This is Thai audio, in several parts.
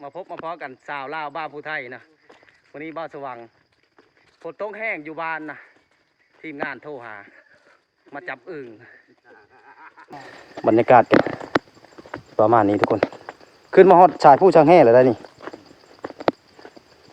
มาพบมาพอกันสาวลาวบ้าผู้ไทยนะวันนี้บ้าสว่างฝนตกแห้งอยู่บ้านนะทีมงานโทรหามาจับอึ่งบรรยากาศประมาณนี้ทุกคนขึ้นมาฮอดสายผู้ช้างแห่เลยได้นี่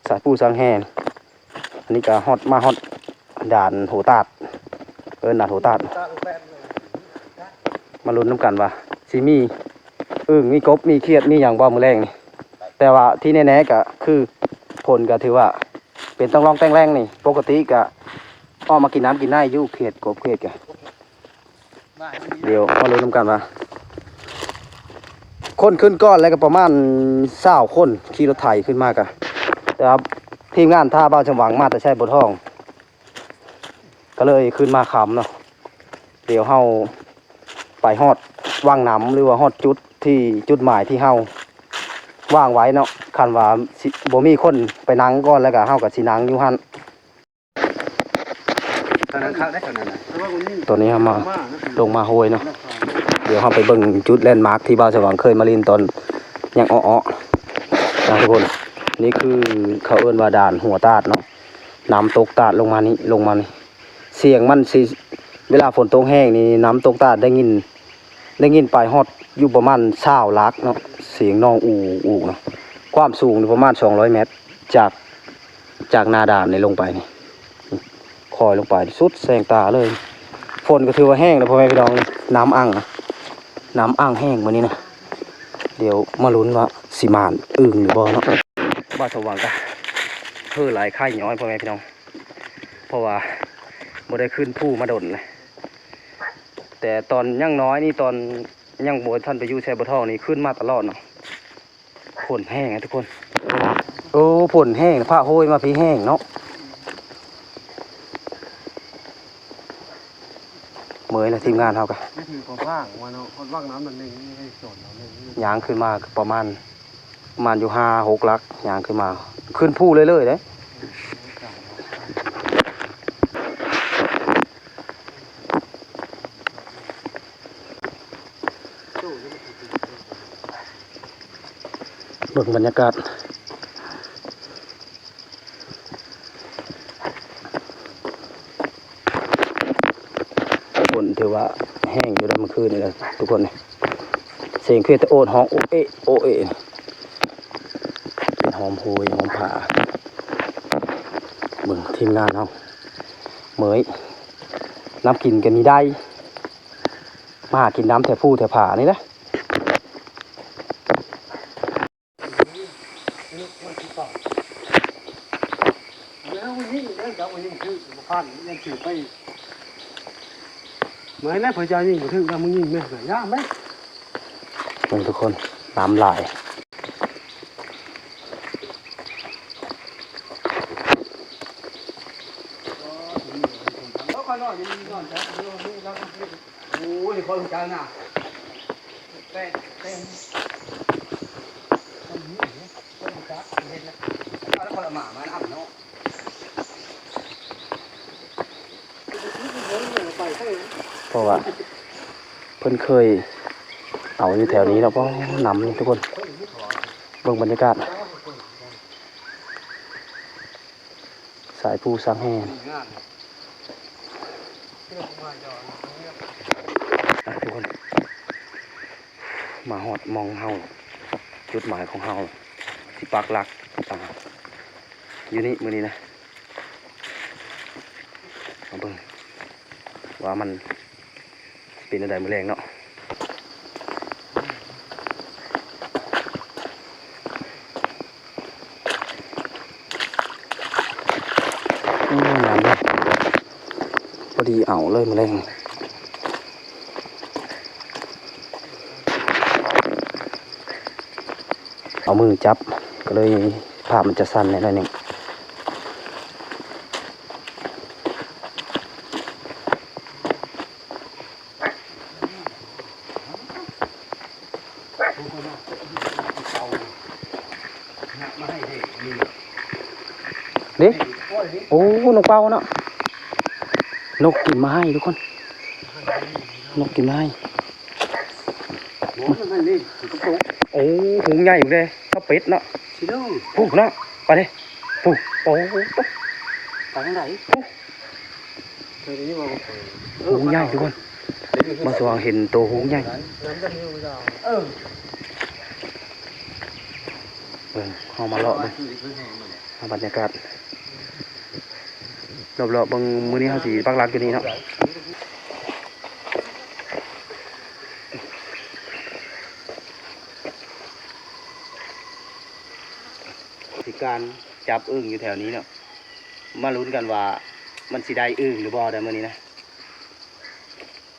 สายผู้ช้างแห่อันนี้ก็ฮอดมาฮอดด่านโหตาดด่านโหตาดมาลุ้นน้ำกันว่าสิมีอึ่งมีกบมีเขียดมีอย่างบ่มือแรงนี่แต่ว่าที่แน่ๆก็คือผลก็ถือว่าเป็นต้องลองแต่งแรงนี่ปกติก็ออกมากินน้ำกินได้อยู่เขียดกบเขียดกันเดี๋ยวมาลุ้นน้ำกันว่าคนขึ้นก้อนแล้วก็ประมาณ20 คนขี่รถไถขึ้นมากะแต่ครับทีมงานท่าบ้านฉวังมาแต่ใช้บนห้องก็เลยขึ้นมาขำเนาะเดี๋ยวเฮาไปฮอดว่างน้ำหรือว่าฮอดจุดหมายที่เฮาว่างไว้เนาะคันว่าบ่มีคนไปนั่งก่อนแล้วก็เฮากับสินั่งอยู่หั่นตัวนี้เฮามาลงมาโหยเนาะเดี๋ยวเฮาไปเบิ่งจุดแลนด์มาร์คที่บ้านฉวังเคยมาลินตอนยังอ้อๆนะทุกคนนี่คือเขาเอิ้นว่าด่านหัวตาดเนาะน้ำตกตาดลงมานี่เสียงมันสิเวลาฝนตกแห้งนี่น้ำตกตาดได้ยินปลายฮอดอยู่ประมาณ20 ลักเนาะเสียงน้องอูเนาะความสูงประมาณ200 เมตรจากนาด่านนี่ลงไปนี่คอยลงไปสุดแสงตาเลยฝนก็ถือว่าแห้งนะพ่อแม่พี่น้องน้ำอ่างแห้งวันนี้นะเดี๋ยวมาลุ้นว่าสิมานอึ่งหรือบ่เนาะบ้านสว่างกันเพื่อหลายไข่ย้อยพ่อแม่พี่น้องเพราะว่าบ่ได้ขึ้นผู้มาดนเลยแต่ตอนยังน้อยนี่ตอนยังบ่ท่านไปอยู่แช่บ่ทองนี่ขึ้นมาตลอดเนาะฝนแห้งทุกคนโอ้ฝนแห้งผ้าโหยมาพี่แห้งเนาะเมื่อยนะทีมงานเฮากันไม่ถือของว่างวันเนาะคนว่างน้ำมันเองให้โจทย์เราเนี่ยยางขึ้นมาประมาณอยู่5-6 ลักยางขึ้นมาขึ้นผู้เรื่อยๆเลยเบิ่งบรรยากาศฝนถือว่าแห้งอยู่แล้วเมื่อคืนนี่แหละทุกคนเนี่ยเสียงเคลื่อนตะโอนห้องโอเอเป็นหอมโหยหอมผ่าเบิ่งทีมงานเขาเหมยน้ำกินกันมีได้มากินน้ำแถวผู้แถวผ่านี่นะเหมือนแล้วพอใจยิ่งถึงแล้วมึงยิ่งไม่เหนื่อยยากไหมทุกคนน้ำไหลโอ้ยคนจังน่ะเต้แล้วคนละหมามันอ่ำเนาะเพราะว่าเพิ่นเคยเอาอยู่แถวนี้แล้วก็นำนี่ทุกคนเบิ่งบรรยากาศสายผู้สร้างแห่ทุกคนมาหอดมองเฮาจุดหมายของเฮาสิปักหลักอยู่นี่มื้อนี้นะมาเบิ่งว่ามันเป็นอะไรมื้อแรงเนาะพอดีเอาเลยมื้อแรงเอามือจับก็เลยภาพมันจะสั่นหน่อยนึงเด็กโอ้นกเป้าเนาะนกกินมาให้ทุกคนนกกินมาให้ หมอมันนี่กระปุก โอ้หุงใหญ่อยู่เลยข้าวเป็ดเนาะ ชิโน่ ปุ๊บเนาะไปเลยปุ๊บโอ้ตก ไปทางไหนเคยได้ยินว่า หุงใหญ่ทุกคนมาสว่างเห็นตัวหุงใหญ่ เออ เข้ามาเลาะเลยบรรยากาศรอบๆบางมื้อนี้เขาสิปักหลักอยู่นี่เนาะสิการจับอึ่งอยู่แถวนี้เนาะมาลุ้นกันว่ามันสิได้อึ่งหรือบ่ได้มื้อนี้นะ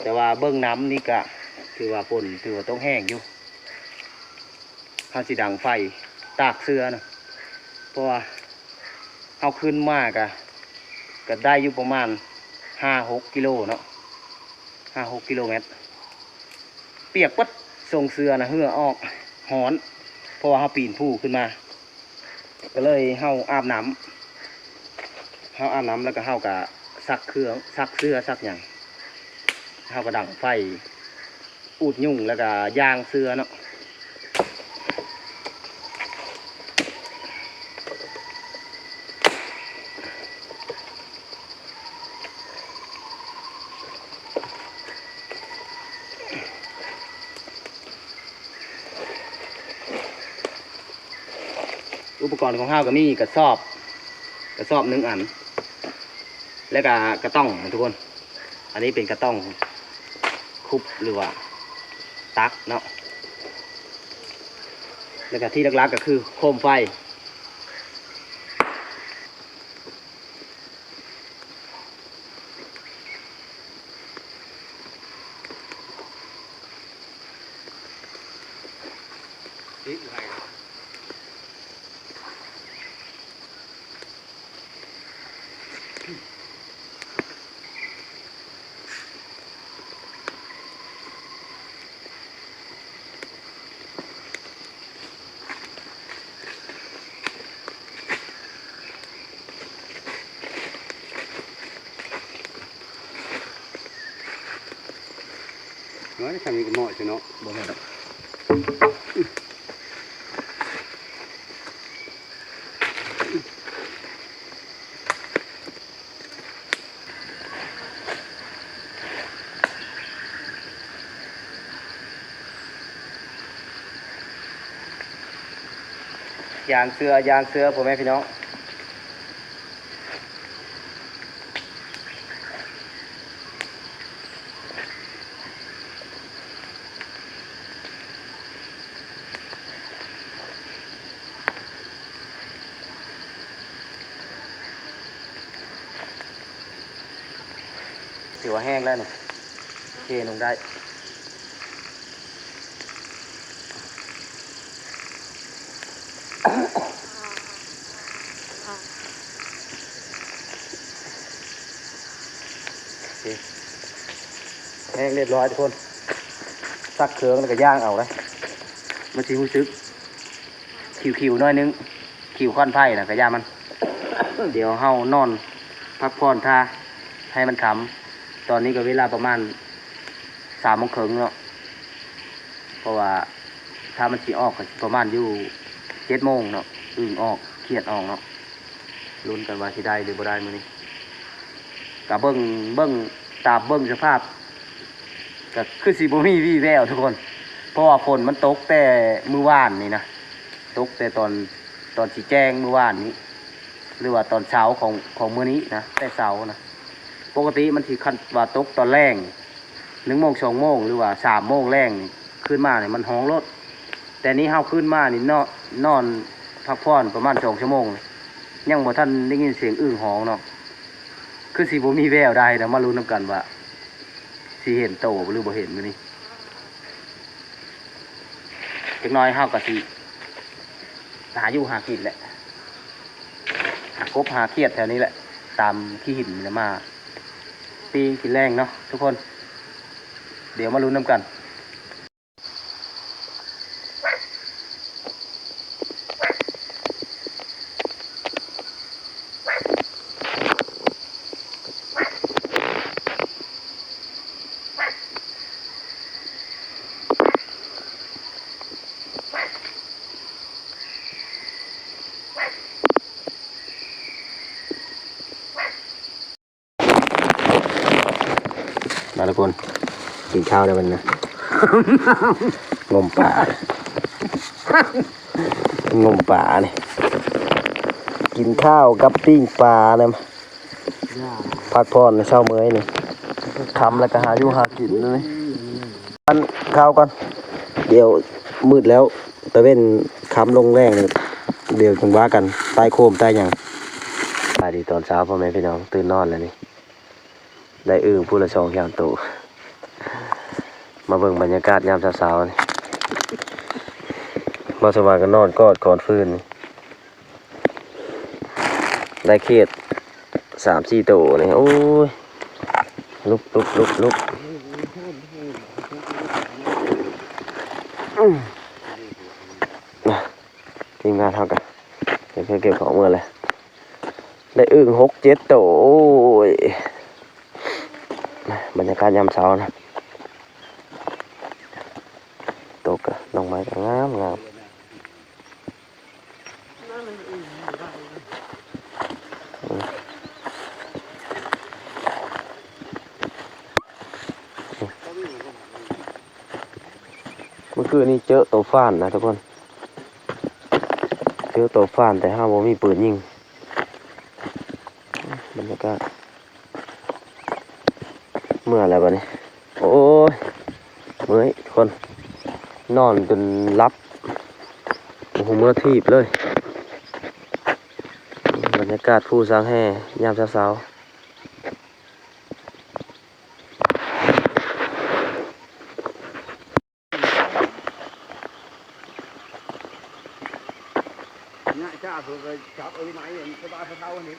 แต่ว่าเบิ่งน้ำนี่ก็ถือว่าฝนถือว่าต้องแห้งอยู่เขาสิดังไฟตากเสื้อนะเพราะว่าเอาขึ้นมากก็ได้อยู่ประมาณ5-6 กิโลเนาะ5-6 กิโลเมตรเปียกปัดส่งเสื้อนะเหือออกหอนเพราะว่าเขาปีนผู้ขึ้นมาก็เลยเฮาอาบน้ำแล้วก็เฮากับซักเครื่องซักเสื้อซักอย่างเฮาก็ดังไฟอูดยุ่งแล้วก็ย่างเสื้อเนาะอุปกรณ์ของเฮาก็มีกระสอบ1 อันแล้วก็กระต้องทุกคนอันนี้เป็นกระต้องคุบหรือว่าตักเนาะแล้วก็ที่หลักๆก็คือโคมไฟน้อยทำมีกระหม่อมเนาะ บ่แม่นดอกยางเสื้อพ่อแม่พี่น้องถือว่าแห้งแล้วนี่เทลงได้แห้งเรียบร้อยทุกคนซักเครื่องแล้วก็ย่างเอาเลยมันสิรู้สึกคิวๆหน้อยนึงคิวค่อนไผ่นะก็ย่ามัน เดี๋ยวเฮานอนพักผ่อนท่าให้มันขำตอนนี้ก็เวลาประมาณ3 โมงครึ่งเนาะเพราะว่าถ้ามันสิออกก็สิประมาณอยู่7 โมงเนาะอึ่งออกเครียดออกเนาะลุ้นกันว่าสิได้หรือบ่ได้มื้อนี้ก็เบิ่งตามเบิ่งสภาพก็คือสิบ่มีวี่แววทุกคนเพราะว่าฝนมันตกแต่มื้อวานนี่นะตกแต่ตอนสิแจ้งมื้อวานนี้หรือว่าตอนเช้าของมื้อนี้นะแต่เช้านะปกติมันสิคันว่าตกตอนแรง1 โมง 2 โมงหรือว่า3 โมงแรงขึ้นมาเนี่ยมันฮ้องรถแต่นี้เฮาขึ้นมานี่นอนพักผ่อนประมาณ2 ชั่วโมงยังบ่ทันได้ยินเสียงอึ่งฮ้องเนาะคือสิบ่มีแววได้นะมาลุ้นนำกันว่าสิเห็นโตหรือบ่เห็นมื้อนี้จักหน่อยเฮาก็สิหาอยู่หากินแหละหากบหาเขียดแถวนี้แหละตามที่หินเนี่ยมาปีกินแรงเนาะทุกคนเดี๋ยวมาลุ้นน้ำกัน ทุกคนกินข้าวได้มันนะ งมป่า งมป่าเนี่ยกินข้าวกับปิ้งปลาเนี่ยพักผ่อนในเช้าเมื่อยนี่ทำแล้วก็หาอยู่หากินเลยทานข้าวก่อนเดี๋ยวมืดแล้วตะเว้นค้ำลงแรงเลยเดี๋ยวถึงว่ากันใต้โคมใต้หยังสวัสดีตอนเช้าพ่อแม่พี่น้องตื่นนอนแล้วนี่ได้อึ่งผู้ละ2 3 ตัวมาเบิ่งบรรยากาศยามเช้าๆนี่มาสว่างกันนอนกอดก่อนฟื้นนี่ได้เขต3-4 ตัวนี่โอ้ยลุกทีมงานเท่ากันเก็บของเมื่อเลยได้อึ่ง6-7 ตัวโอ้ยบรรยากาศยามเช้านะตกลงไม้ก็งามเมื่อคืนนี้เจอตัวฟ้านนะทุกคนเจอตัวฟ้านแต่ห้ามว่ามีปืนยิงบรรยากาศเมื่ออะไรบ้านี้โอ้ยเมื่อยคนนอนจนรับโอ้โหเมื่อทีบเลยบรรยากาศผู้สร้างแห่ยามเช้าเนี่ยจ้าเผื่อจับไหนสบายเท่านี้